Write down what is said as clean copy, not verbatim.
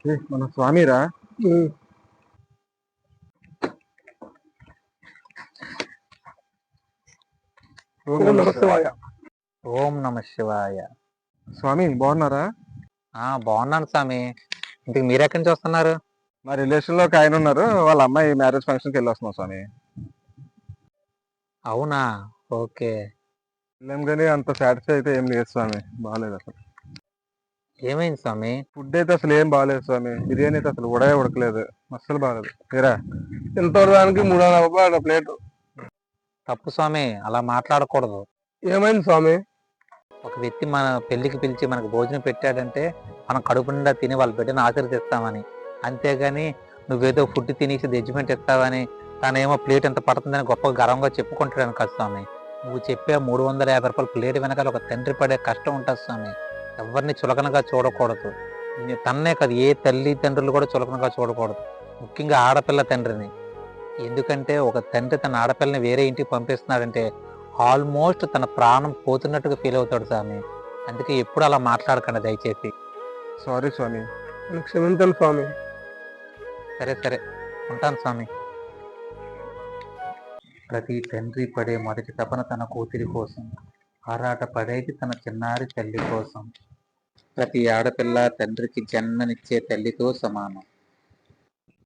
మన స్వామిరా. ఓం నమ శివాయ. ఓం నమ శివాయ. స్వామి బాగున్నారా? బాగున్నాను స్వామి. ఇంటికి మీరు ఎక్కడి నుంచి వస్తున్నారు? మా రిలేషన్ లో ఒక ఆయన ఉన్నారు, వాళ్ళ అమ్మాయి మ్యారేజ్ ఫంక్షన్కి వెళ్ళి వస్తున్నాం స్వామి. అవునా, ఓకే. వెళ్ళాం కానీ అంత సాటిస్ఫై అయితే ఏం లేదు స్వామి, బాగాలేదు అసలు. ఏమైంది స్వామి? ఫుడ్ అయితే అసలు ఏం బాగాలేదు స్వామి. బిర్యానీ అయితే అసలు ఉడకలేదు, అస్సలు బాగాలేదు. మీరా ఎంత దానికి 300 ప్లేట్. తప్పు స్వామి, అలా మాట్లాడకూడదు. ఏమైంది స్వామి? ఒక వ్యక్తి మన పెళ్లికి పిలిచి మనకు భోజనం పెట్టాడంటే మనం కడుపు నిండా తిని వాళ్ళ బిడ్డను ఆశీర్దిస్తామని, అంతేగాని నువ్వేదో ఫుడ్ తినేసి జడ్జిమెంట్ ఇస్తావని తనేమో ప్లేట్ ఎంత పడుతుందని గొప్పగా గర్వంగా చెప్పుకుంటాడని కాదు స్వామి. నువ్వు చెప్పే 350 రూపాయల ప్లేట్ వెనకాల ఒక తండ్రి పడే కష్టం ఉంటుంది స్వామి. ఎవరిని చులకనగా చూడకూడదు. తన్నే కాదు, ఏ తల్లిదండ్రులు కూడా చులకనగా చూడకూడదు, ముఖ్యంగా ఆడపిల్ల తండ్రిని. ఎందుకంటే ఒక తండ్రి తన ఆడపిల్లని వేరే ఇంటికి పంపిస్తున్నాడంటే ఆల్మోస్ట్ తన ప్రాణం పోతున్నట్టుగా ఫీల్ అవుతాడు స్వామి. అందుకే ఎప్పుడు అలా మాట్లాడకండి దయచేసి. సారీ స్వామి, క్షమించండి స్వామి. సరే సరే, ఉంటాను స్వామి. ప్రతి తండ్రి పడే మొదటి తపన తన కూతురి కోసం, ఆరాట పడేది తన చిన్నారి తల్లి కోసం. ప్రతి ఆడపిల్ల తండ్రికి జన్మనిచ్చే తల్లితో సమానం.